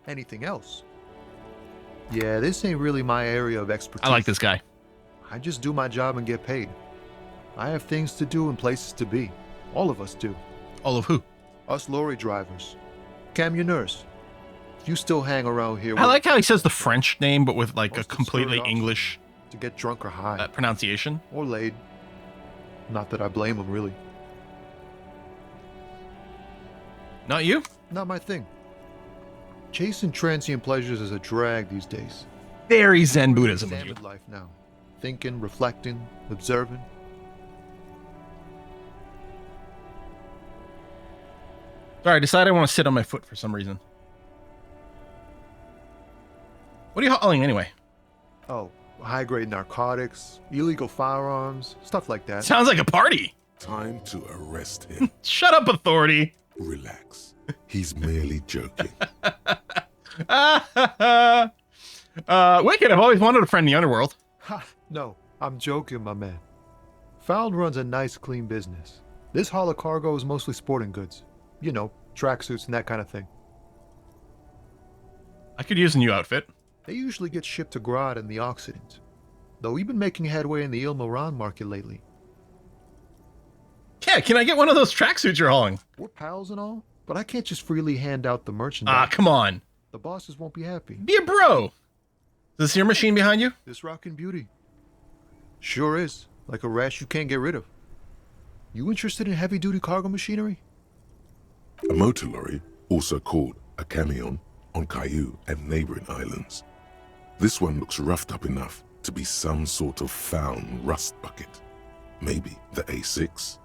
anything else. Yeah, this ain't really my area of expertise. I like this guy. I just do my job and get paid. I have things to do and places to be. All of us do. All of who? Us lorry drivers. Camionneurs. If you still hang around here... I like how he says the French name, but with like a Must have completely started off English to get drunk or high. pronunciation. Or laid. Not that I blame him, really. Not you? Not my thing. Chasing transient pleasures is a drag these days. Very Zen Buddhism of you. Examined life now. Thinking, reflecting, observing. Sorry, I decided I want to sit on my foot for some reason. What are you hauling anyway? Oh, high-grade narcotics, illegal firearms, stuff like that. Sounds like a party. Time to arrest him. Shut up, authority. Relax. He's merely joking. Wicked, I've always wanted a friend in the underworld. Ha! No, I'm joking, my man. Found runs a nice, clean business. This haul of cargo is mostly sporting goods. You know, tracksuits and that kind of thing. I could use a new outfit. They usually get shipped to Grad in the Occident. Though we've been making headway in the Il Moran market lately. Yeah, can I get one of those tracksuits you're hauling? We're pals and all, but I can't just freely hand out the merchandise. Ah, come on. The bosses won't be happy. Be a bro. Is this your machine behind you? This rockin' beauty. Sure is. Like a rash you can't get rid of. You interested in heavy-duty cargo machinery? A motor lorry, also called a camion, on Caillou and neighboring islands. This one looks roughed up enough to be some sort of found rust bucket. Maybe the A6?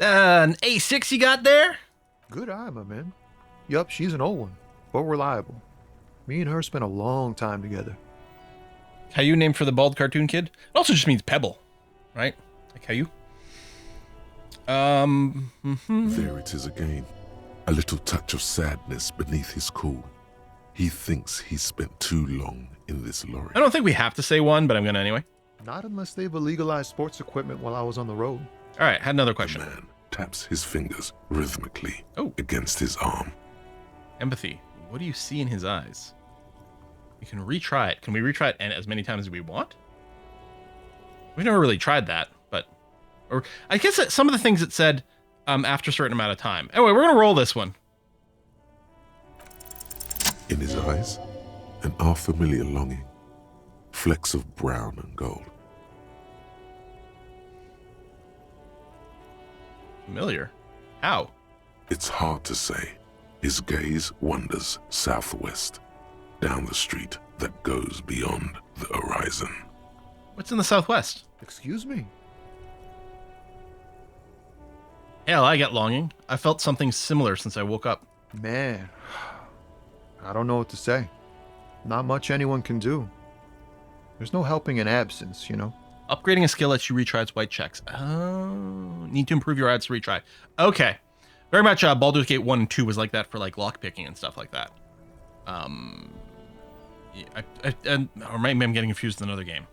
An A6 you got there? Good eye, my man. Yup, she's an old one, but reliable. Me and her spent a long time together. Caillou named for the bald cartoon kid? It also just means pebble, right? Like Caillou. There it is again. A little touch of sadness beneath his cool. He thinks he's spent too long in this lorry. I don't think we have to say one, but I'm gonna anyway. Not unless they've illegalized sports equipment while I was on the road. All right, had another The question. man taps his fingers rhythmically Oh. against his arm. Empathy. What do you see in his eyes? We can retry it. Can we retry it as many times as we want? We've never really tried that, but... Or I guess that some of the things it said after a certain amount of time. Anyway, we're going to roll this one. In his eyes, an unfamiliar longing. Flecks of brown and gold. Familiar. How? It's hard to say. His gaze wanders southwest, down the street that goes beyond the horizon. What's in the southwest? Excuse me? Hell, I get longing. I felt something similar since I woke up. Man, I don't know what to say. Not much anyone can do. There's no helping in absence, you know? Upgrading a skill lets you retry its white checks. Oh, need to improve your odds to retry. Okay. Very much Baldur's Gate 1 and 2 was like that for like lockpicking and stuff like that. Or maybe I'm getting confused with another game.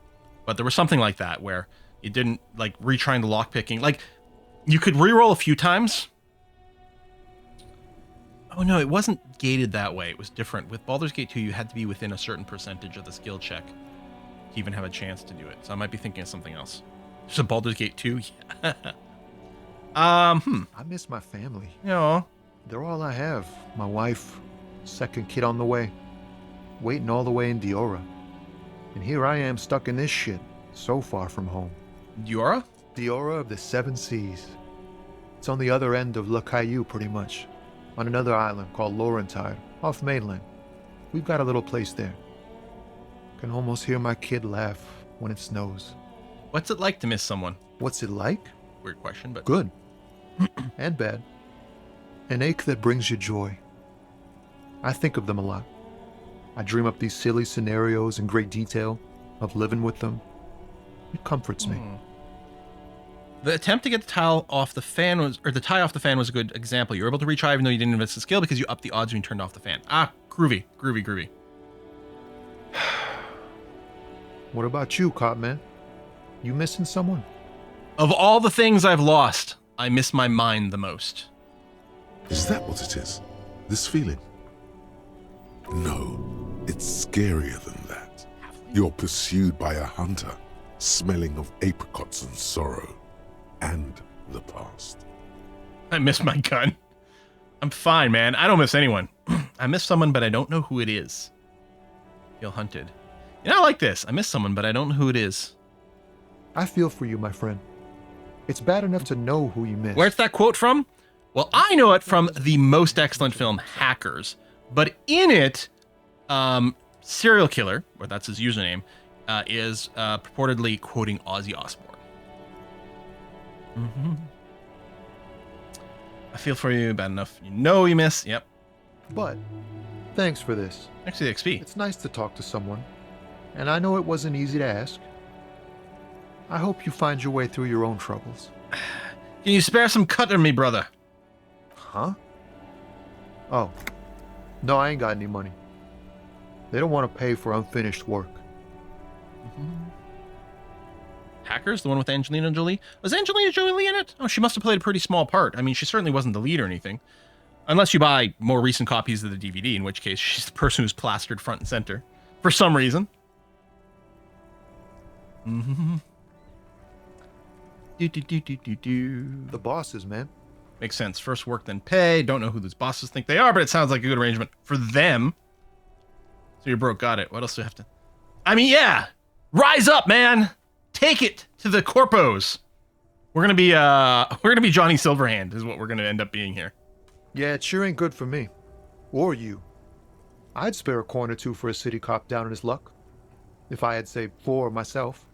But there was something like that where it didn't like retrying the lockpicking. Like you could reroll a few times. Oh no, it wasn't gated that way. It was different. With Baldur's Gate 2, you had to be within a certain percentage of the skill check to even have a chance to do it. So I might be thinking of something else. There's a Baldur's Gate 2? Yeah. I miss my family. No. They're all I have. My wife, second kid on the way, waiting all the way in Diora. And here I am stuck in this shit, so far from home. Diora? Diora of the Seven Seas. It's on the other end of Le Caillou, pretty much. On another island called Laurentide, off mainland. We've got a little place there. Can almost hear my kid laugh when it snows. What's it like to miss someone? What's it like? Weird question, but... Good. And bad. An ache that brings you joy. I think of them a lot. I dream up these silly scenarios in great detail of living with them. It comforts me. The attempt to get the tile off the fan was, or the tie off the fan was a good example. You were able to retry even though you didn't invest the skill because you upped the odds when you turned off the fan. Ah, groovy, groovy, groovy. What about you, Cop Man? You missing someone? Of all the things I've lost, I miss my mind the most. Is that what it is? This feeling? scarier than that. You're pursued by a hunter, smelling of apricots and sorrow, and the past. I miss my gun. I'm fine, man. I don't miss anyone. I miss someone, but I don't know who it is. Feel hunted. You know, I like this. I miss someone, but I don't know who it is. I feel for you, my friend. It's bad enough to know who you miss. Where's that quote from? Well, I know it from the most excellent film, Hackers. But in it, serial killer, or that's his username, is purportedly quoting Ozzy Osbourne. Mm-hmm. I feel for you, bad enough. You know you miss. Yep. But thanks for this. Thanks for the XP. It's nice to talk to someone. And I know it wasn't easy to ask. I hope you find your way through your own troubles. Can you spare some cut on me, brother? Huh? Oh. No, I ain't got any money. They don't want to pay for unfinished work. Hackers, the one with Angelina Jolie? Was Angelina Jolie in it? Oh, she must have played a pretty small part. I mean, she certainly wasn't the lead or anything. Unless you buy more recent copies of the DVD, in which case she's the person who's plastered front and center. For some reason. Mm-hmm. The bosses, man. Makes sense. First work, then pay. Don't know who those bosses think they are, but it sounds like a good arrangement for them. So you're broke. Got it. What else do you have to... I mean, yeah. Rise up, man. Take it to the corpos. We're gonna be Johnny Silverhand is what we're gonna end up being here. Yeah, it sure ain't good for me. Or you. I'd spare a coin or two for a city cop down in his luck. If I had saved 4 myself.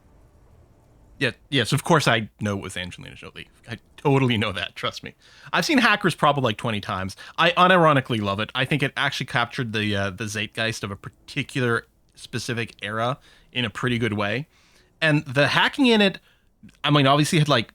Yeah, yes, of course I know it was Angelina Jolie. I totally know that, trust me. I've seen Hackers probably like 20 times. I unironically love it. I think it actually captured the zeitgeist of a particular specific era in a pretty good way. And the hacking in it, I mean, obviously had like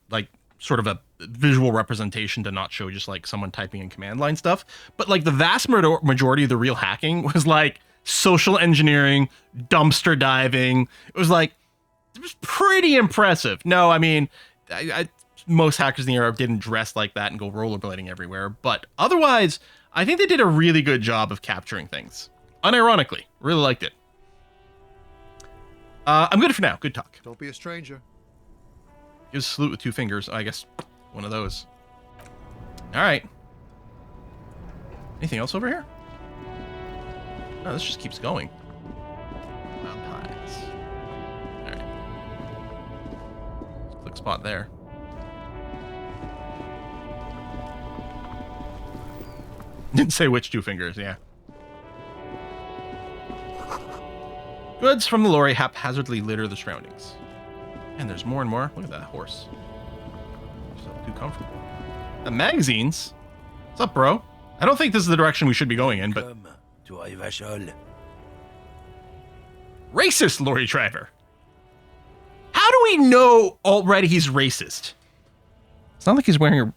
sort of a visual representation to not show just like someone typing in command line stuff. But like the vast majority of the real hacking was like social engineering, dumpster diving. It was pretty impressive. No, I mean, most hackers in the era didn't dress like that and go rollerblading everywhere. But otherwise, I think they did a really good job of capturing things. Unironically, really liked it. I'm good for now. Good talk. Don't be a stranger. Gives a salute with 2 fingers. I guess one of those. All right. Anything else over here? No, this just keeps going. Mountain Pines. All right. Click spot there. Didn't say which 2 fingers, yeah. Goods from the lorry haphazardly litter the surroundings. And there's more and more. Look at that horse. So too comfortable. The magazines? What's up, bro? I don't think this is the direction we should be going in, but... Racist lorry driver. How do we know already he's racist? It's not like he's wearing a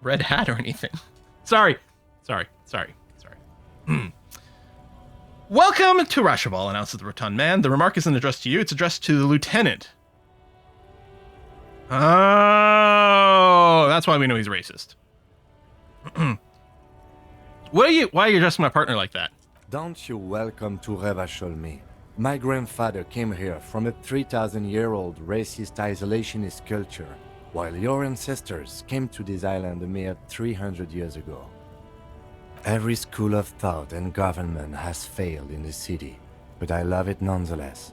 red hat or anything. Sorry. Welcome to Rashaval, announces the rotund man. The remark isn't addressed to you, it's addressed to the lieutenant. Oh, that's why we know he's racist. Why are you addressing my partner like that? Don't you welcome to Revacholme. My grandfather came here from a 3,000-year-old racist isolationist culture, while your ancestors came to this island a mere 300 years ago. Every school of thought and government has failed in the city, but I love it nonetheless.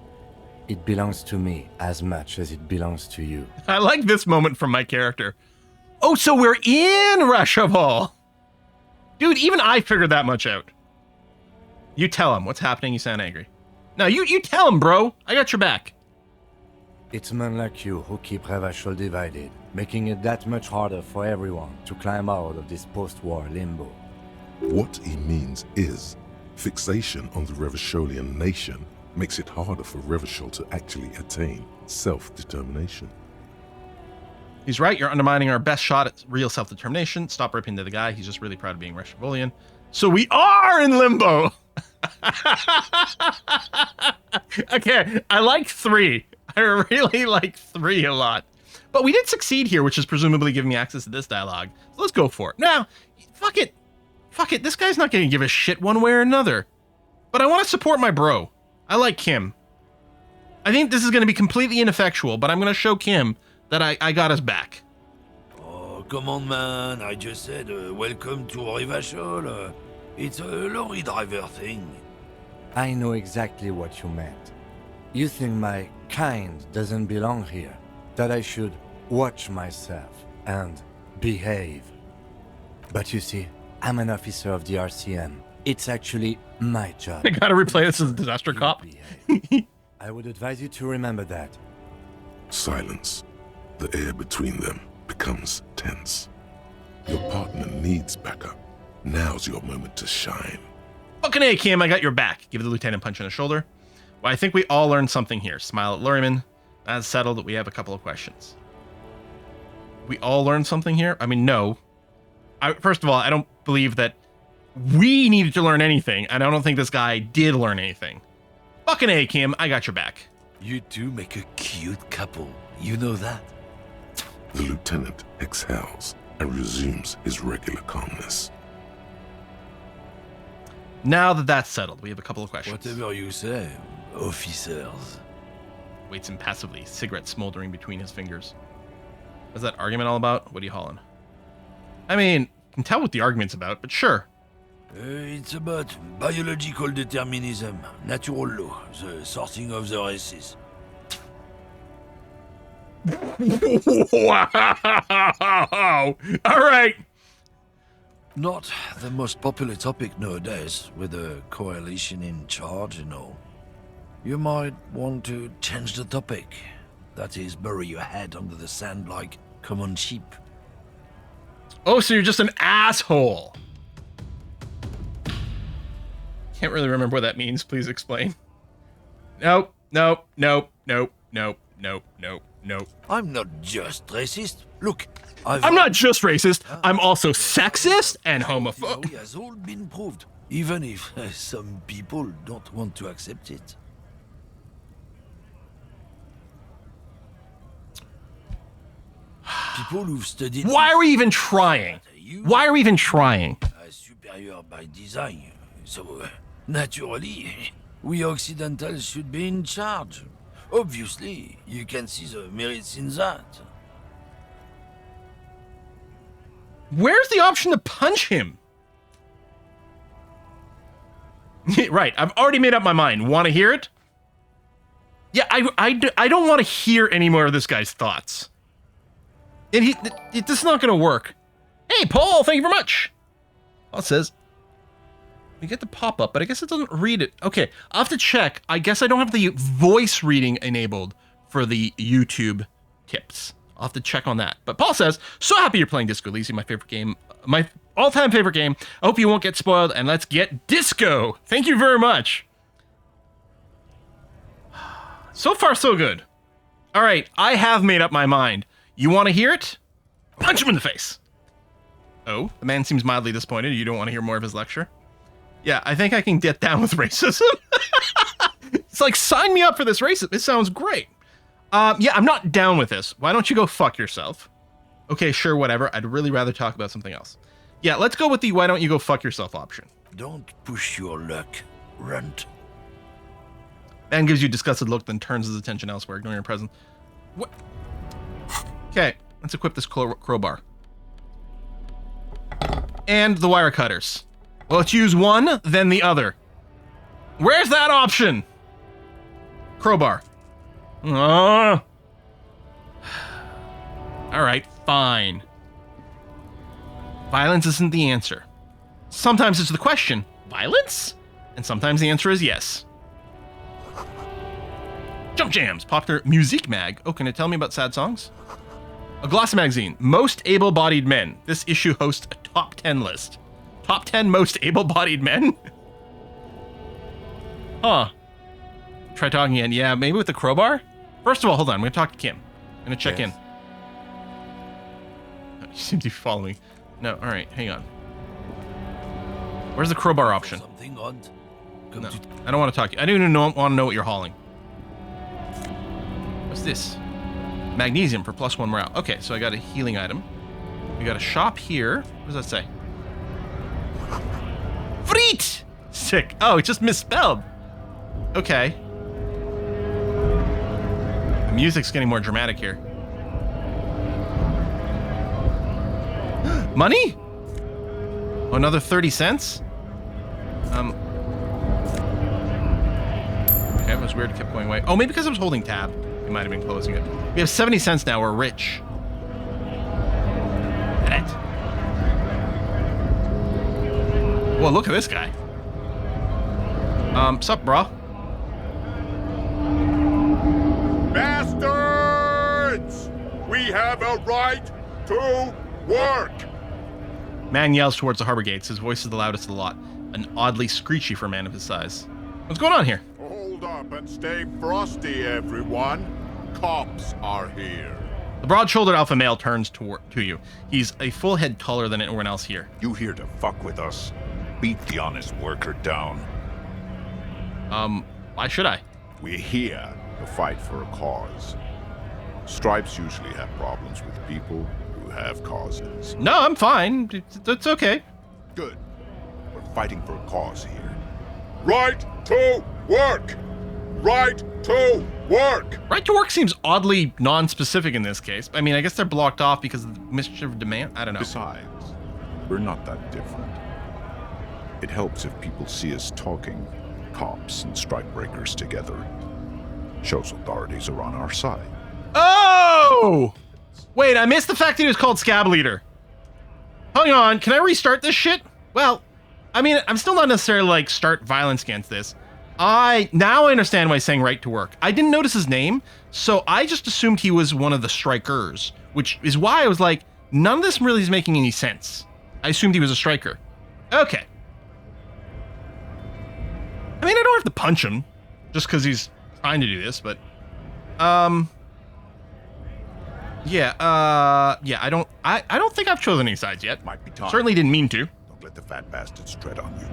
It belongs to me as much as it belongs to you. I like this moment from my character. Oh, so we're in Rashaval. Dude, even I figured that much out. You tell him what's happening. You sound angry. No, you tell him, bro. I got your back. It's men like you who keep Revachol divided, making it that much harder for everyone to climb out of this post-war limbo. What he means is, fixation on the Revacholian nation makes it harder for Revachol to actually attain self-determination. He's right. You're undermining our best shot at real self-determination. Stop ripping to the guy. He's just really proud of being Rashavolian. So we are in limbo. Okay, I like 3. I really like 3 a lot. But we did succeed here, which is presumably giving me access to this dialogue. So let's go for it. Now, fuck it. This guy's not going to give a shit one way or another. But I want to support my bro. I like Kim. I think this is going to be completely ineffectual, but I'm going to show Kim that I got his back. Oh, come on, man. I just said, welcome to Rivachol. It's a lorry driver thing. I know exactly what you meant. You think my kind doesn't belong here, that I should watch myself and behave. But you see, I'm an officer of the RCM. It's actually my job. I gotta replay this as a disaster cop. I would advise you to remember that. Silence. The air between them becomes tense. Your partner needs backup. Now's your moment to shine. Fucking A, Kim, I got your back. Give the lieutenant a punch on the shoulder. Well, I think we all learned something here. Smile at Lorryman. That's settled. We have a couple of questions. We all learned something here? I mean, no. First of all, I don't believe that we needed to learn anything, and I don't think this guy did learn anything. Fucking A, Kim, I got your back. You two make a cute couple. You know that? The lieutenant exhales and resumes his regular calmness. Now that that's settled, we have a couple of questions. Whatever you say, officers. Waits impassively, cigarette smoldering between his fingers. What's that argument all about? What are you hauling? I mean, can tell what the argument's about, but sure. It's about biological determinism, natural law, the sorting of the races. Wow! All right. Not the most popular topic nowadays, with the coalition in charge and all. You might want to change the topic. That is, bury your head under the sand like common sheep. Oh, so you're just an asshole. Can't really remember what that means. Please explain. Nope, nope, nope, nope, nope, nope, nope, nope. I'm not just racist. Look, I'm not just racist. I'm also sexist and homophobic. It has all been proved, even if some people don't want to accept it. People who've studied. Why are we even trying? Why are we even trying? Superior by design. So, naturally, we Occidentals should be in charge. Obviously, you can see the merits in that. Where's the option to punch him? Right, I've already made up my mind. Want to hear it? Yeah, I don't want to hear any more of this guy's thoughts. And this is not going to work. Hey, Paul, thank you very much. Paul says, we get the pop-up, but I guess it doesn't read it. Okay, I'll have to check. I guess I don't have the voice reading enabled for the YouTube tips. I'll have to check on that. But Paul says, so happy you're playing Disco Elysium, my favorite game. My all-time favorite game. I hope you won't get spoiled, and let's get disco. Thank you very much. So far, so good. All right, I have made up my mind. You want to hear it? Punch him in the face. Oh, the man seems mildly disappointed. You don't want to hear more of his lecture? Yeah, I think I can get down with racism. It's like, sign me up for this racism. This sounds great. Yeah, I'm not down with this. Why don't you go fuck yourself? Okay, sure, whatever. I'd really rather talk about something else. Yeah, let's go with the why don't you go fuck yourself option. Don't push your luck, runt. Man gives you a disgusted look, then turns his attention elsewhere, ignoring your presence. What? Okay, let's equip this crowbar. And the wire cutters. Well, let's use one, then the other. Where's that option? Crowbar. All right, fine. Violence isn't the answer. Sometimes it's the question, violence? And sometimes the answer is yes. Jump Jams, popular music mag. Oh, can it tell me about sad songs? A glossy magazine, most able-bodied men. This issue hosts a top 10 list. Top 10 most able-bodied men? Huh. Try talking again. Yeah, maybe with the crowbar? First of all, hold on. I'm going to talk to Kim. I'm going to check in. You seem to be following me. No, all right. Hang on. Where's the crowbar option? Something odd. No, I don't want to talk to you. I don't even want to know what you're hauling. What's this? Magnesium for +1 morale. Okay, so I got a healing item. We got a shop here. What does that say? Frittte! Sick. Oh, it's just misspelled. Okay. The music's getting more dramatic here. Money? Oh, another 30 cents? Okay, it was weird. It kept going away. Oh, maybe because I was holding tab. It might have been closing it. We have 70 cents now. We're rich. Get it. Whoa, look at this guy. Sup, bro? Bastards! We have a right to work! Man yells towards the harbor gates. His voice is the loudest of the lot. An oddly screechy for a man of his size. What's going on here? Hold up and stay frosty, everyone. Cops are here. The broad-shouldered alpha male turns to you. He's a full head taller than anyone else here. You here to fuck with us? Beat the honest worker down. Why should I? We're here to fight for a cause. Stripes usually have problems with people who have causes. No, I'm fine. That's okay. Good. We're fighting for a cause here. Right to work! Right to work! Right to work seems oddly non-specific in this case. I mean, I guess they're blocked off because of the mischief demand. I don't know. Besides, we're not that different. It helps if people see us talking, cops and strikebreakers together. Shows authorities are on our side. Oh! Wait, I missed the fact that he was called Scab Leader. Hang on, can I restart this shit? Well, I mean, I'm still not necessarily like start violence against this. Now I understand why he's saying right to work. I didn't notice his name, so I just assumed he was one of the strikers, which is why I was like, none of this really is making any sense. I assumed he was a striker. Okay. I mean, I don't have to punch him just because he's trying to do this, but yeah, I don't think I've chosen any sides yet. Might be time. Certainly didn't mean to. Don't let the fat bastards tread on you.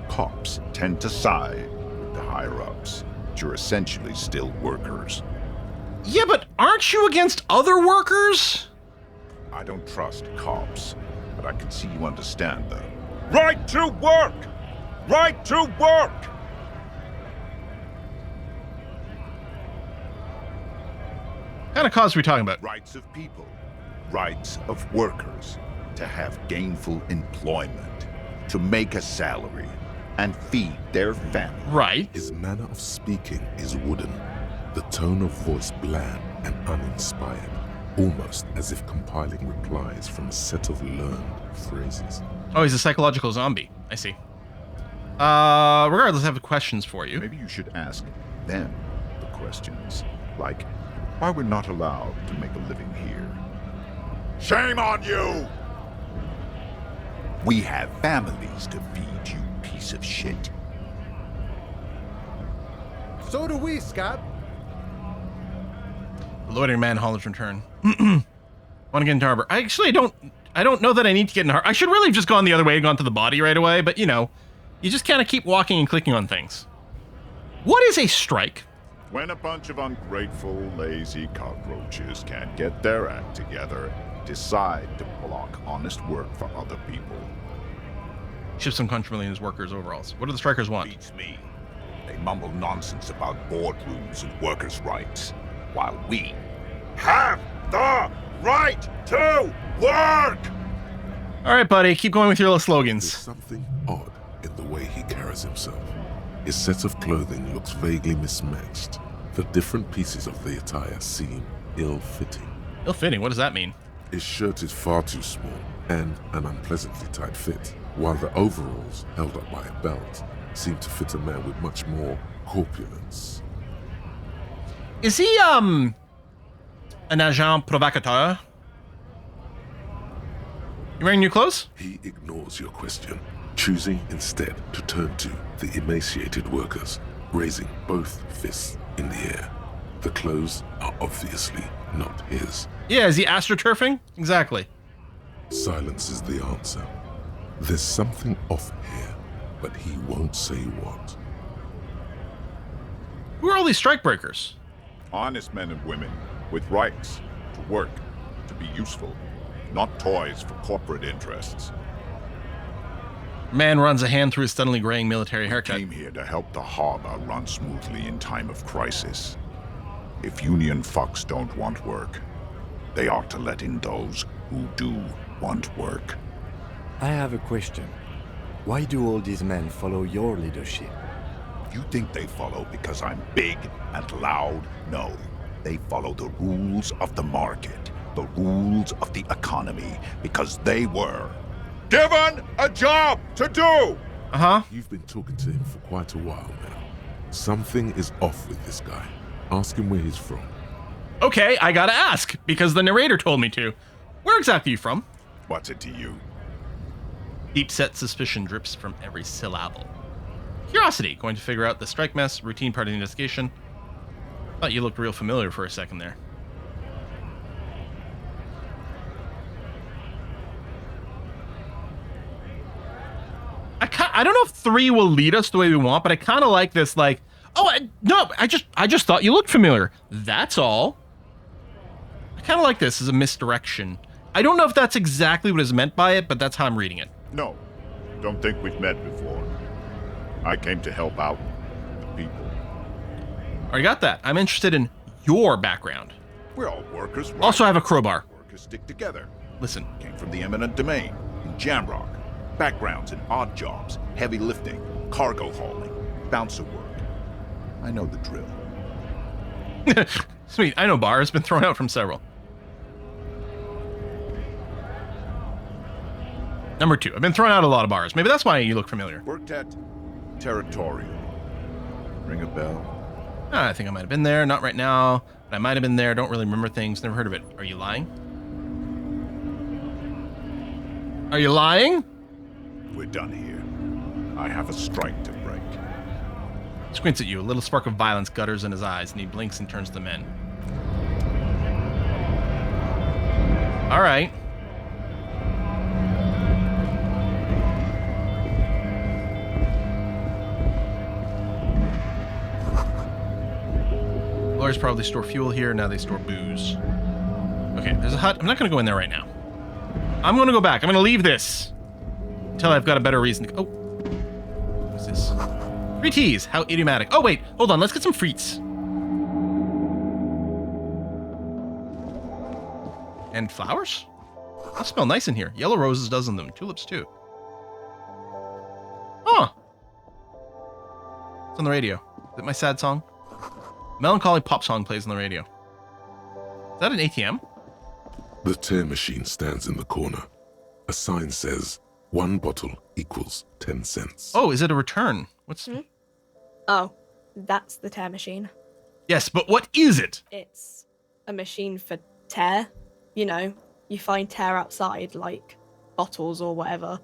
Cops tend to side with the higher-ups, but you're essentially still workers. Yeah, but aren't you against other workers? I don't trust cops, but I can see you understand them. Right to work! Right to work! What kind of cause are we talking about? Rights of people, rights of workers, to have gainful employment, to make a salary, and feed their family. Right. His manner of speaking is wooden, the tone of voice bland and uninspired, almost as if compiling replies from a set of learned phrases. Oh, he's a psychological zombie. I see. Regardless, I have questions for you. Maybe you should ask them the questions, like why we're not allowed to make a living here. Shame on you! We have families to feed, you piece of shit. So do we, Scott. The loitering man hollers return. Want to get into harbor? I don't know that I need to get in harbor. I should really have just gone the other way and gone to the body right away, but you know, you just kind of keep walking and clicking on things. What is a strike? When a bunch of ungrateful, lazy cockroaches can't get their act together, decide to block honest work for other people. Shifts uncomfortably in his workers' overalls. What do the strikers want? Beats me. They mumble nonsense about boardrooms and workers' rights, while we have the right to work! All right, buddy, keep going with your little There's slogans. something odd in the way he carries himself. His set of clothing looks vaguely mismatched. The different pieces of the attire seem ill-fitting. Ill-fitting, what does that mean? His shirt is far too small and an unpleasantly tight fit, while the overalls, held up by a belt, seem to fit a man with much more corpulence. Is he, an agent provocateur? You wearing new clothes? He ignores your question, choosing instead to turn to the emaciated workers, raising both fists in the air. The clothes are obviously not his. Yeah, is he astroturfing? Exactly. Silence is the answer. There's something off here, but he won't say what. Who are all these strikebreakers? Honest men and women with rights to work, to be useful, not toys for corporate interests. Man runs a hand through his suddenly graying military I haircut. came here to help the harbor run smoothly in time of crisis. If Union fucks don't want work, they ought to let in those who do want work. I have a question. Why do all these men follow your leadership? You think they follow because I'm big and loud? No. They follow the rules of the market, the rules of the economy, because they were given a job to do! Uh-huh. You've been talking to him for quite a while now. Something is off with this guy. Ask him where he's from. Okay, I gotta ask, because the narrator told me to. Where exactly are you from? What's it to you? Deep-set suspicion drips from every syllable. Curiosity, going to figure out the strike mess, routine part of the investigation. Thought you looked real familiar for a second there. I don't know if 3 will lead us the way we want, but I kind of like this, like, oh, no, I just thought you looked familiar. That's all. I kind of like this as a misdirection. I don't know if that's exactly what is meant by it, but that's how I'm reading it. No. Don't think we've met before. I came to help out the people. I got that. I'm interested in your background. We're all workers, right? Also, I have a crowbar. Workers stick together. Listen, Came from the eminent domain in Jamrock. Backgrounds in odd jobs, heavy lifting, cargo hauling, bouncer work. I know the drill. sweet. I know bars. Been thrown out from several. Number 2. I've been thrown out a lot of bars. Maybe that's why you look familiar. Worked at Territorial. Ring a bell? I think I might have been there. Not right now, but I might have been there. Don't really remember things. Never heard of it. Are you lying? Are you lying? We're done here. I have a strike to break. Squints at you. A little spark of violence gutters in his eyes, and he blinks and turns to the men. All right. Lawyers probably store fuel here. Now they store booze. Okay, there's a hut. I'm not going to go in there right now. I'm going to go back. I'm going to leave this until I've got a better reason to go. Oh. What's this? 3 T's. How idiomatic. Oh, wait. Hold on. Let's get some frites. And flowers? They smell nice in here. Yellow roses, dozen of them. Tulips, too. Huh. It's on the radio. Is it my sad song? Melancholy pop song plays on the radio. Is that an ATM? The tear machine stands in the corner. A sign says, 1 bottle equals 10 cents. Oh, is it a return? What's... Oh, that's the tear machine. Yes, but what is it? It's a machine for tear. You know, you find tear outside, like bottles or whatever,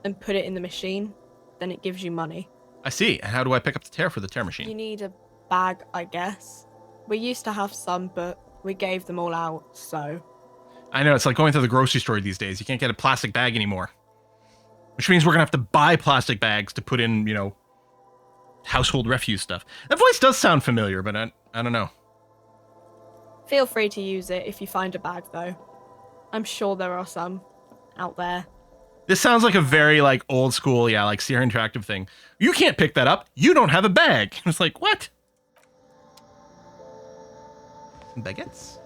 and put it in the machine, then it gives you money. I see. And how do I pick up the tear for the tear machine? You need a bag, I guess. We used to have some, but we gave them all out, so... I know, it's like going to the grocery store these days. You can't get a plastic bag anymore. Which means we're going to have to buy plastic bags to put in, you know, household refuse stuff. That voice does sound familiar, but I don't know. Feel free to use it if you find a bag, though. I'm sure there are some out there. This sounds like a very, like, old school, yeah, like Sierra Interactive thing. You can't pick that up. You don't have a bag. It's like, what? Some baguettes?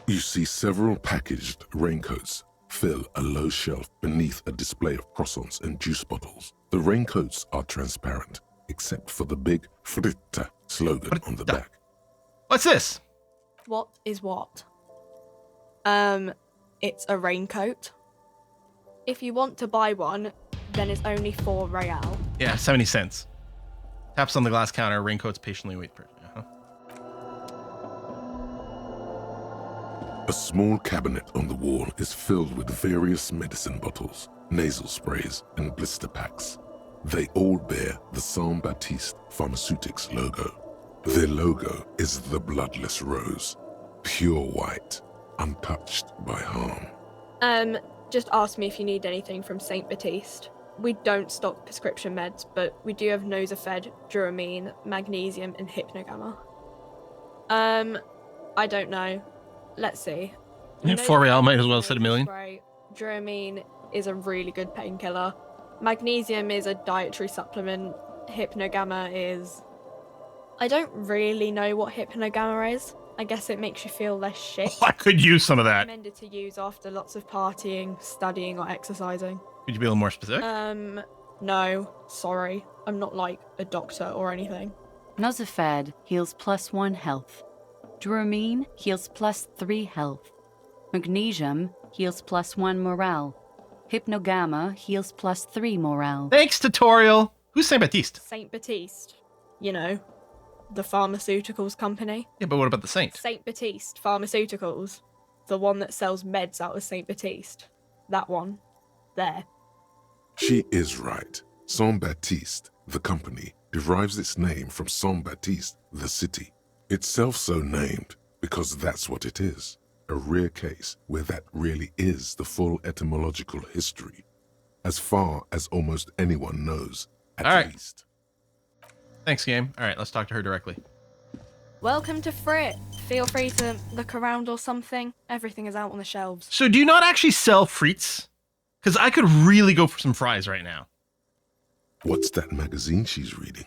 You see several packaged raincoats fill a low shelf beneath a display of croissants and juice bottles. The raincoats are transparent, except for the big Frittte slogan on the back. What's this? What is what? It's a raincoat. If you want to buy one, then it's only 4 real. Yeah, 70 cents. Taps on the glass counter, raincoats patiently wait for it. A small cabinet on the wall is filled with various medicine bottles, nasal sprays, and blister packs. They all bear the Saint Baptiste Pharmaceutics logo. Their logo is the bloodless rose, pure white, untouched by harm. Just ask me if you need anything from Saint Baptiste. We don't stock prescription meds, but we do have Nosafed, Duramine, Magnesium, and Hypnogamma. I don't know. Let's see. Yeah, 4 real might as well have said a million. Right. Duramine is a really good painkiller. Magnesium is a dietary supplement. Hypnogamma is... I don't really know what hypnogamma is. I guess it makes you feel less shit. Oh, I could use some of that. Recommended to use after lots of partying, studying, or exercising. Could you be a little more specific? No, sorry. I'm not like a doctor or anything. Nosifed heals +1 health. Dramine heals +3 health. Magnesium heals +1 morale. Hypnogamma heals +3 morale. Thanks, tutorial. Who's Saint Baptiste? Saint Baptiste. You know, the pharmaceuticals company. Yeah, but what about the saint? Saint Baptiste Pharmaceuticals. The one that sells meds out of Saint Baptiste. That one. There. She is right. Saint Baptiste, the company, derives its name from Saint Baptiste, the city. Itself so named because that's what it is. A rare case where that really is the full etymological history. As far as almost anyone knows, at All right. least. Thanks, game. All right, let's talk to her directly. Welcome to Frittte. Feel free to look around or something. Everything is out on the shelves. So do you not actually sell frites? Because I could really go for some fries right now. What's that magazine she's reading?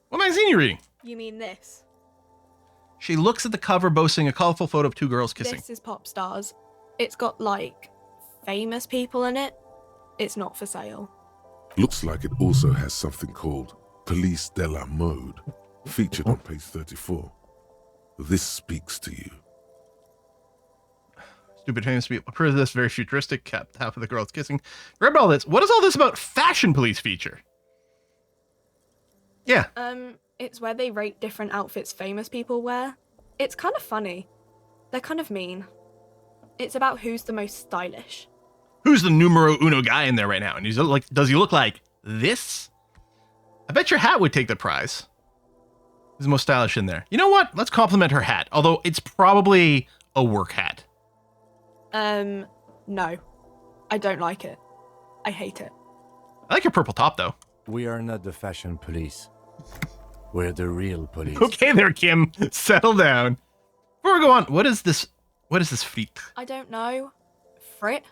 What magazine are you reading? You mean this? She looks at the cover boasting a colorful photo of two girls kissing. This is Pop Stars. It's got, like, famous people in it. It's not for sale. Looks like it also has something called Police de la Mode, featured on page 34. This speaks to you. Stupid famous people. Appears this very futuristic, kept half of the girls kissing. Read all this. What is all this about fashion police feature? Yeah. It's where they rate different outfits famous people wear. It's kind of funny. They're kind of mean. It's about who's the most stylish. Who's the numero uno guy in there right now? And does he look like this? I bet your hat would take the prize. Who's the most stylish in there? You know what? Let's compliment her hat. Although it's probably a work hat. No. I don't like it. I hate it. I like your purple top though. We are not the fashion police. We're the real police. Okay there, Kim. Settle down. Before we go on, what is this Frittte? I don't know. Frittte?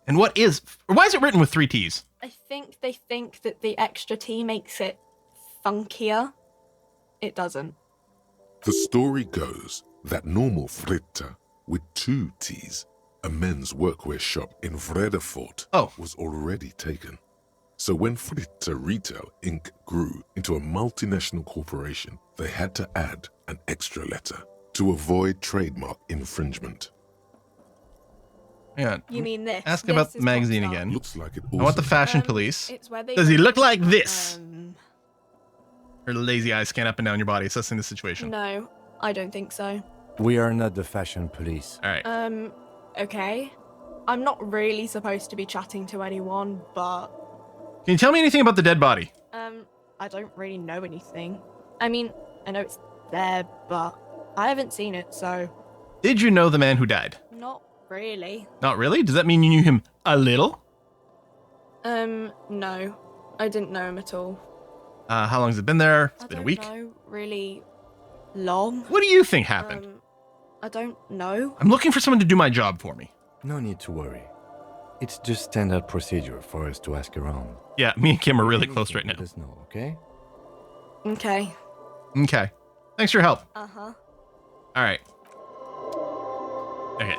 And why is it written with 3 T's? I think they think that the extra T makes it funkier. It doesn't. The story goes that normal Frittte, with 2 T's, a men's workwear shop in Vredefort, was already taken. So when Frittte Retail Inc. grew into a multinational corporation, they had to add an extra letter to avoid trademark infringement. Yeah. You mean this? Ask This about is the magazine Popstar. again. Looks like it I want the also fashion police. It's where they Does he rate look like different, this? Her lazy eyes scan up and down your body, assessing the situation. No, I don't think so. We are not the fashion police. All right. Okay. I'm not really supposed to be chatting to anyone, but Can you tell me anything about the dead body? I don't really know anything. I mean, I know it's there, but I haven't seen it, so Did you know the man who died? not really. Not really? Does that mean you knew him a little? No. I didn't know him at all. How long has it been there? It's I been a don't week. know really long. What do you think happened? I don't know. I'm looking for someone to do my job for me. No need to worry. It's just standard procedure for us to ask around. Yeah, me and Kim are really close right now. Let us know, okay? Okay. Okay. Thanks for your help. Uh-huh. All right. Okay.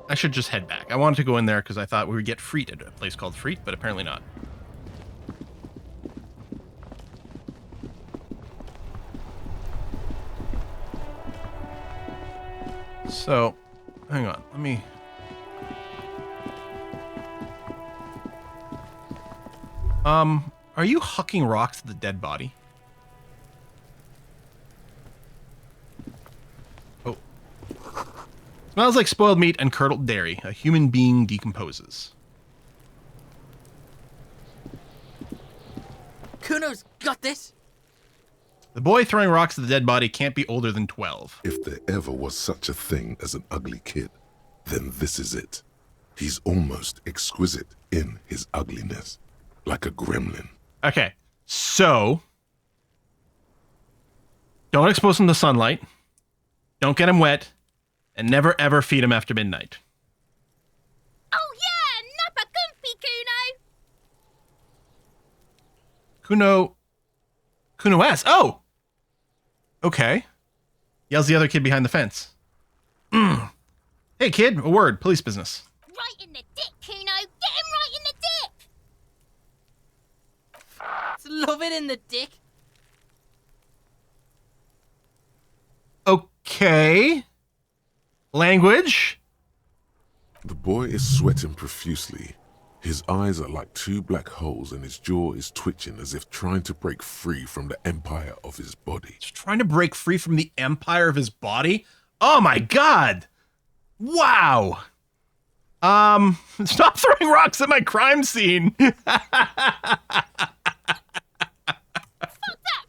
I should just head back. I wanted to go in there because I thought we would get Frittte at a place called Frittte, but apparently not. So, hang on. Let me... Are you hucking rocks at the dead body? Oh. Smells like spoiled meat and curdled dairy. A human being decomposes. Kuno's got this. The boy throwing rocks at the dead body can't be older than 12. If there ever was such a thing as an ugly kid, then this is it. He's almost exquisite in his ugliness, like a gremlin. Okay, so... Don't expose him to sunlight. Don't get him wet. And never ever feed him after midnight. Oh yeah, nappa comfy, Kuno! Kuno S. Oh! Okay. Yells the other kid behind the fence. Hey kid, a word. Police business. Right in the dick, Kuno! Get him right in the dick! Love it in the dick. Okay. Language. The boy is sweating profusely. His eyes are like two black holes and his jaw is twitching as if trying to break free from the empire of his body. He's trying to break free from the empire of his body? Oh my god! Wow! Stop throwing rocks at my crime scene! Fuck that!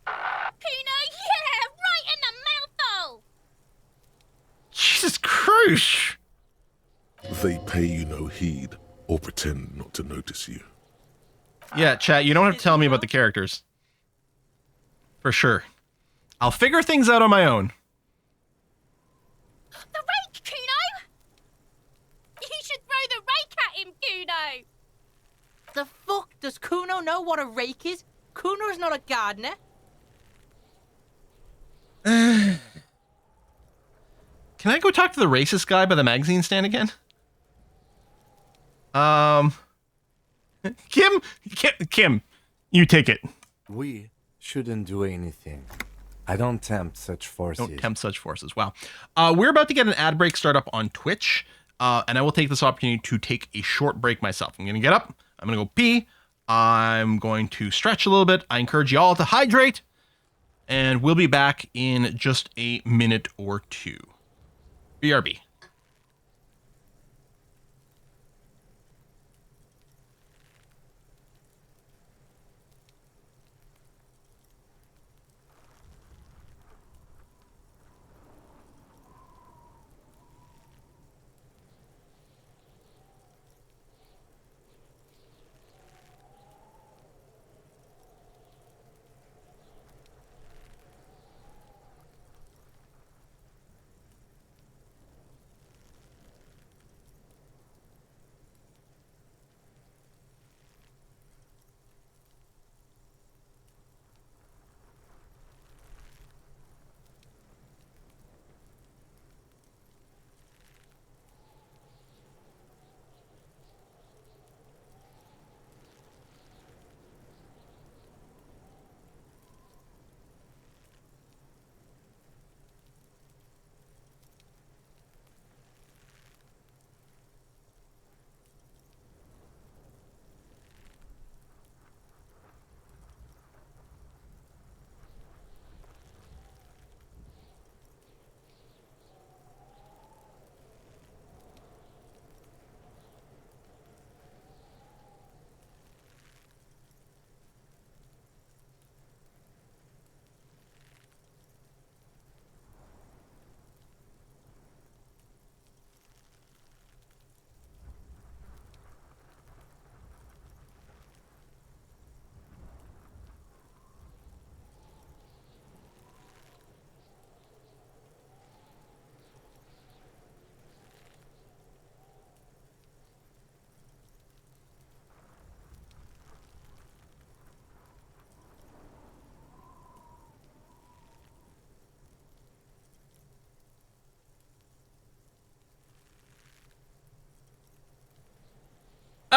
Kuno, yeah! Right in the mouthhole! Jesus Christ! They pay you no heed or pretend not to notice you. Yeah, chat, you don't have to tell me about the characters. For sure. I'll figure things out on my own. The rake, Kuno! You should throw the rake at him, Kuno! The fuck? Does Kuno know what a rake is? Kuno's not a gardener. Can I go talk to the racist guy by the magazine stand again? Kim, you take it. We shouldn't do anything. I don't tempt such forces. Don't tempt such forces. Wow. We're about to get an ad break start up on Twitch, and I will take this opportunity to take a short break myself. I'm going to get up. I'm going to go pee. I'm going to stretch a little bit. I encourage you all to hydrate, and we'll be back in just a minute or two. BRB.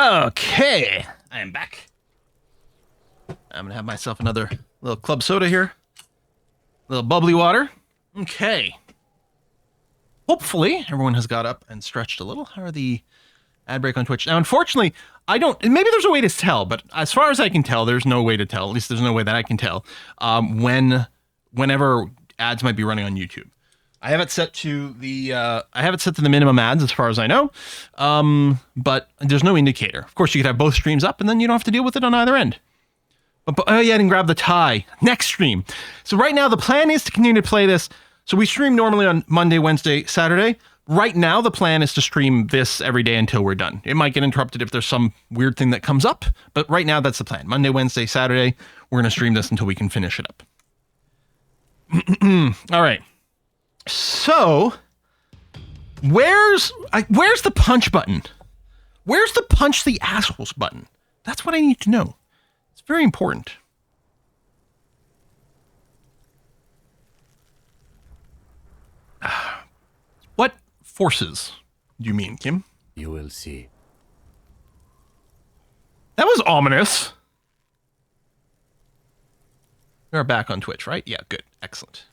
Okay, I am back. I'm gonna have myself another little club soda here. A little bubbly water. Okay. Hopefully, everyone has got up and stretched a little. How are the ad break on Twitch? Now, unfortunately, I don't... Maybe there's a way to tell, but as far as I can tell, there's no way to tell. At least there's no way that I can tell whenever ads might be running on YouTube. I have it set to the minimum ads as far as I know, but there's no indicator. Of course, you could have both streams up, and then you don't have to deal with it on either end. But oh yeah, I didn't grab the tie. Next stream. So right now, the plan is to continue to play this. So we stream normally on Monday, Wednesday, Saturday. Right now, the plan is to stream this every day until we're done. It might get interrupted if there's some weird thing that comes up, but right now, that's the plan. Monday, Wednesday, Saturday, we're going to stream this until we can finish it up. All right. So, where's the punch button? Where's the punch the assholes button? That's what I need to know. It's very important. forces, do you mean, Kim? You will see. That was ominous. You're back on Twitch, right? Yeah, good. Excellent.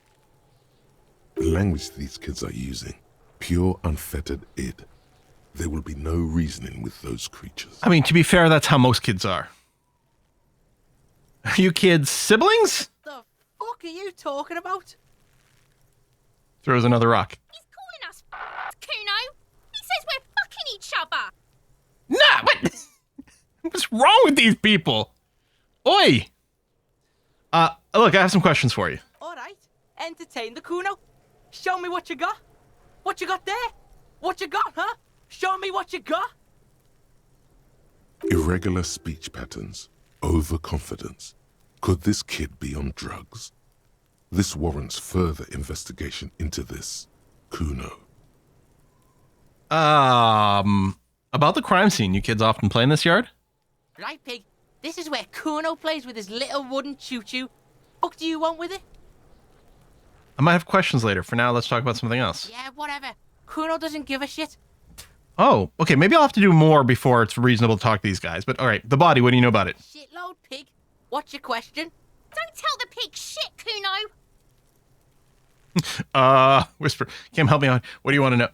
The language these kids are using, pure unfettered id. There will be no reasoning with those creatures. I mean, to be fair, that's how most kids are. Are you kids siblings? The fuck are you talking about? Throws another rock. He's calling us Kuno. He says we're fucking each other. Nah, what? What's wrong with these people? Oi! Look, I have some questions for you. Alright, entertain the Kuno. Show me what you got. What you got there? What you got, huh? Show me what you got. Irregular speech patterns, overconfidence. Could this kid be on drugs? This warrants further investigation into this Kuno. About the crime scene, you kids often play in this yard? Right, pig. This is where Kuno plays with his little wooden choo-choo. What do you want with it? I might have questions later. For now, let's talk about something else. Yeah, whatever. Kuno doesn't give a shit. Oh, okay, maybe I'll have to do more before it's reasonable to talk to these guys. But all right, the body, what do you know about it? Shitload, pig. What's your question? Don't tell the pig shit, Kuno. Whisper. Kim, help me out. What do you want to know?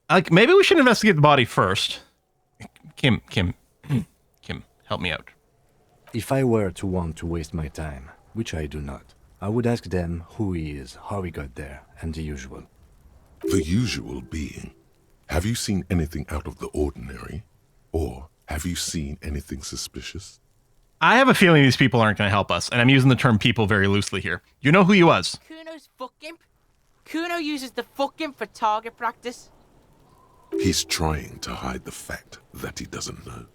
Like, maybe we should investigate the body first. Kim, help me out. If I were to want to waste my time, which I do not, I would ask them who he is, how he got there, and the usual. The usual being, have you seen anything out of the ordinary? Or have you seen anything suspicious? I have a feeling these people aren't going to help us, and I'm using the term people very loosely here. You know who he was? Kuno's fuck imp. Kuno uses the fuck imp for target practice. He's trying to hide the fact that he doesn't know.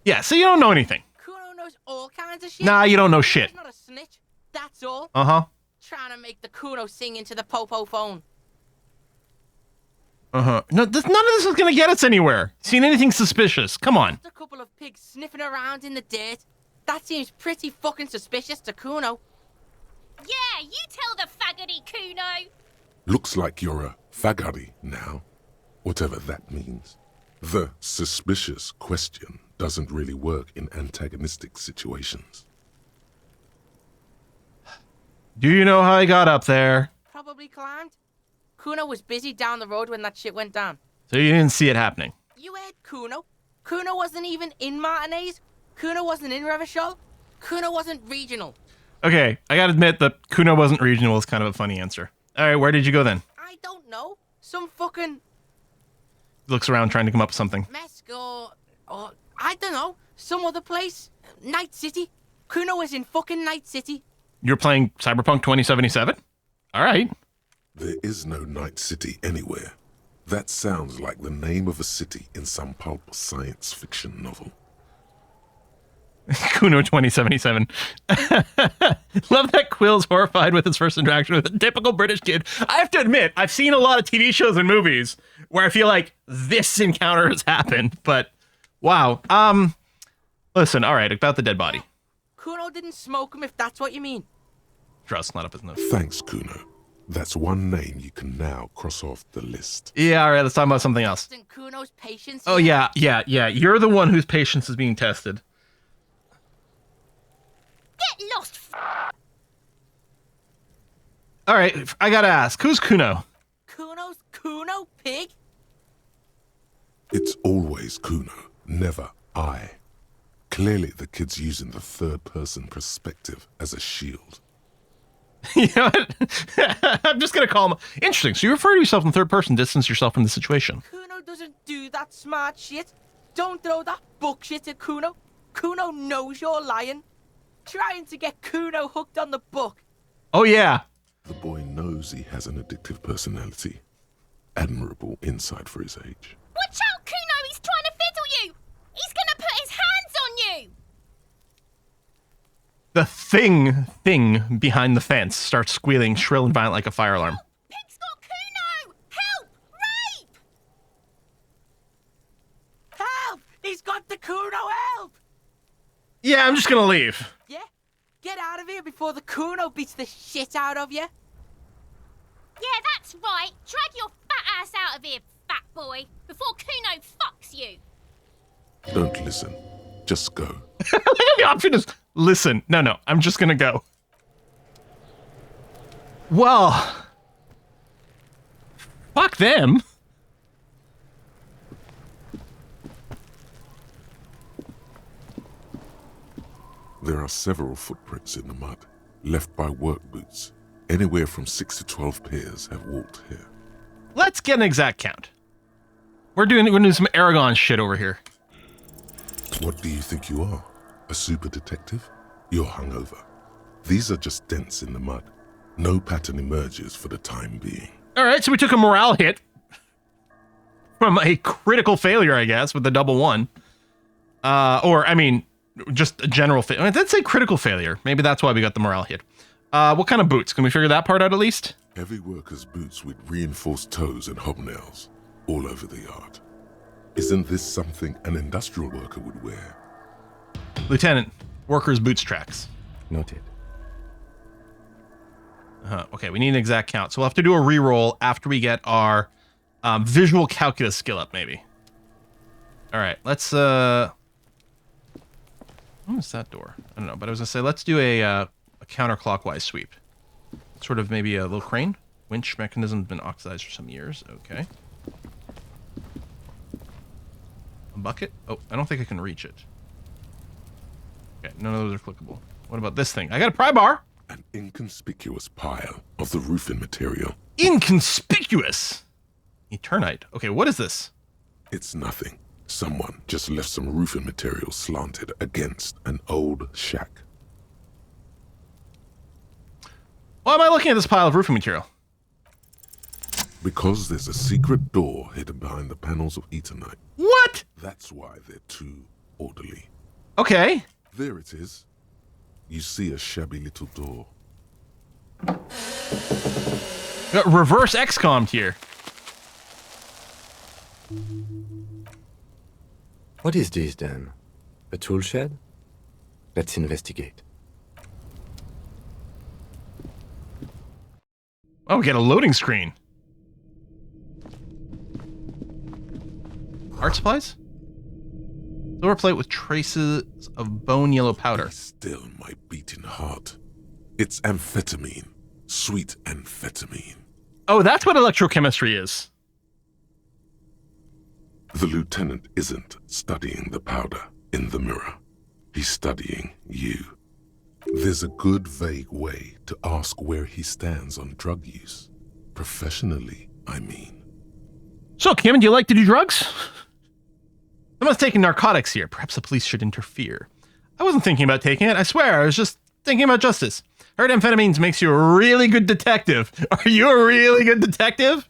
Yeah, so you don't know anything. Kuno knows all kinds of shit. Nah, you don't know shit. He's not a snitch. That's all. Uh-huh. Trying to make the Kuno sing into the popo phone. Uh-huh. No, none of this is going to get us anywhere. Seen anything suspicious? Come on. Just a couple of pigs sniffing around in the dirt. That seems pretty fucking suspicious to Kuno. Yeah, you tell the faggoty, Kuno. Looks like you're a fagari now, whatever that means. The suspicious question doesn't really work in antagonistic situations. Do you know how he got up there? Probably climbed. Kuno was busy down the road when that shit went down. So you didn't see it happening? You heard Kuno. Kuno wasn't even in Martinez. Kuno wasn't in Revachol. Kuno wasn't regional. Okay, I gotta admit that Kuno wasn't regional is kind of a funny answer. All right, where did you go then? I don't know. Some fucking Looks around trying to come up with something. Mesco or I don't know. Some other place. Night City. Kuno was in fucking Night City. You're playing Cyberpunk 2077? All right. There is no Night City anywhere. That sounds like the name of a city in some pulp science fiction novel. Kuno 2077. Love that Quill's horrified with his first interaction with a typical British kid. I have to admit, I've seen a lot of TV shows and movies where I feel like this encounter has happened, but wow. Listen, all right, about the dead body. Kuno didn't smoke him if that's what you mean. Trust, not up his nose. Thanks, Kuno. That's one name you can now cross off the list. Yeah, all right, let's talk about something else. And Kuno's patience. Oh, yeah. You're the one whose patience is being tested. Get lost. All right, I gotta ask, who's Kuno? Kuno's Kuno, pig? It's always Kuno, never I. Clearly the kid's using the third-person perspective as a shield. You know what? I'm just gonna call him. Interesting. So you refer to yourself in third person, distance yourself from the situation. Kuno doesn't do that smart shit. Don't throw that bullshit at Kuno. Kuno knows you're lying. Trying to get Kuno hooked on the book. Oh yeah. The boy knows he has an addictive personality. Admirable insight for his age. Watch out, Kuno. He's trying to fiddle you. He's gonna put his hands on you. The thing behind the fence starts squealing shrill and violent like a fire alarm. Pig's got Kuno. Help! Rape! Help! He's got the Kuno, help! Yeah, I'm just gonna leave. Yeah? Get out of here before the Kuno beats the shit out of you. Yeah, that's right. Drag your fat ass out of here, fat boy, before Kuno fucks you. Don't listen. Just go. The option is listen. No, I'm just gonna go. Well, fuck them. There are several footprints in the mud, left by work boots. Anywhere from 6 to 12 pairs have walked here. Let's get an exact count. We're gonna do some Aragon shit over here. What do you think you are? A super detective? You're hungover. These are just dents in the mud. No pattern emerges for the time being. All right, so we took a morale hit from a critical failure, I guess, with the double one. Or, I mean, just a general failure. Let's say critical failure. Maybe that's why we got the morale hit. What kind of boots? Can we figure that part out at least? Heavy workers' boots with reinforced toes and hobnails all over the yard. Isn't this something an industrial worker would wear? Lieutenant, workers' boots tracks. Noted. Okay, we need an exact count. So we'll have to do a reroll after we get our visual calculus skill up, maybe. All right, let's... What was that door? I don't know, but I was going to say, let's do a counterclockwise sweep. Sort of maybe a little crane. Winch mechanism's been oxidized for some years. Okay. A bucket? Oh, I don't think I can reach it. Okay, none of those are clickable. What about this thing? I got a pry bar! An inconspicuous pile of the roofing material. Inconspicuous! Eternite. Okay, what is this? It's nothing. Someone just left some roofing material slanted against an old shack. Why am I looking at this pile of roofing material? Because there's a secret door hidden behind the panels of Eternite. What? That's why they're too orderly. Okay. There it is. You see a shabby little door. Got reverse XCOM'd here. What is this then? A tool shed? Let's investigate. Oh, we got a loading screen. Art supplies? Silver plate with traces of bone yellow powder. Be still, my beating heart. It's amphetamine. Sweet amphetamine. Oh, that's what electrochemistry is. The lieutenant isn't studying the powder in the mirror. He's studying you. There's a good, vague way to ask where he stands on drug use. Professionally, I mean. So, Kim, do you like to do drugs? Someone's taking narcotics here. Perhaps the police should interfere. I wasn't thinking about taking it. I swear, I was just thinking about justice. Heard amphetamines makes you a really good detective. Are you a really good detective?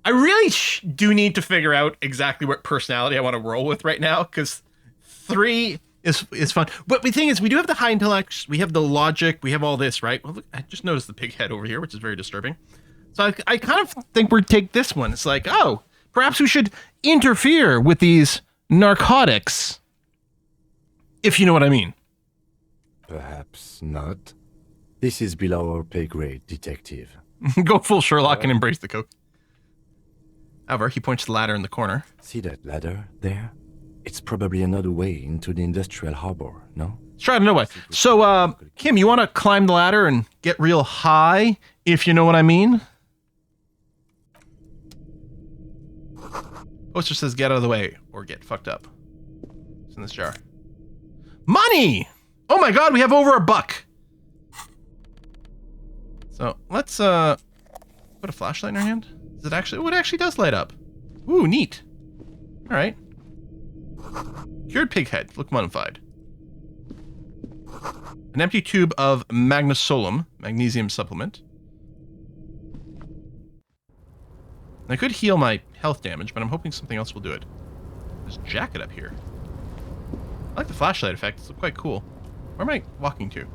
I really do need to figure out exactly what personality I want to roll with right now, because 3 is fun. But the thing is, we do have the high intellect, we have the logic, we have all this, right? Well, look, I just noticed the pig head over here, which is very disturbing. So I kind of think we'd take this one. It's like, oh, perhaps we should interfere with these narcotics, if you know what I mean. Perhaps not. This is below our pay grade, detective. Go full Sherlock and embrace the coke. However, he points to the ladder in the corner. See that ladder there? It's probably another way into the industrial harbor, no? Let's try another way. So, Kim, you want to climb the ladder and get real high, if you know what I mean? Poster says get out of the way or get fucked up. It's in this jar. Money! Oh my god, we have over $1. So, let's, put a flashlight in our hand. Is it actually, oh, it actually does light up. Ooh, neat. Alright. Cured pig head, look mummified. An empty tube of magnesolum, magnesium supplement. I could heal my health damage, but I'm hoping something else will do it. There's a jacket up here. I like the flashlight effect, it's quite cool. Where am I walking to?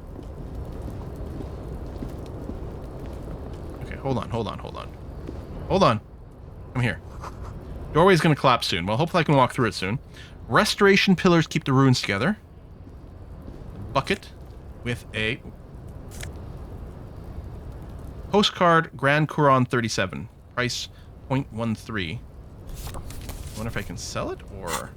Okay, hold on. Hold on. Come here. Doorway's gonna collapse soon. Well, hopefully I can walk through it soon. Restoration pillars keep the ruins together. Bucket with a postcard Grand Couronne 37. Price 0.13. I wonder if I can sell it or...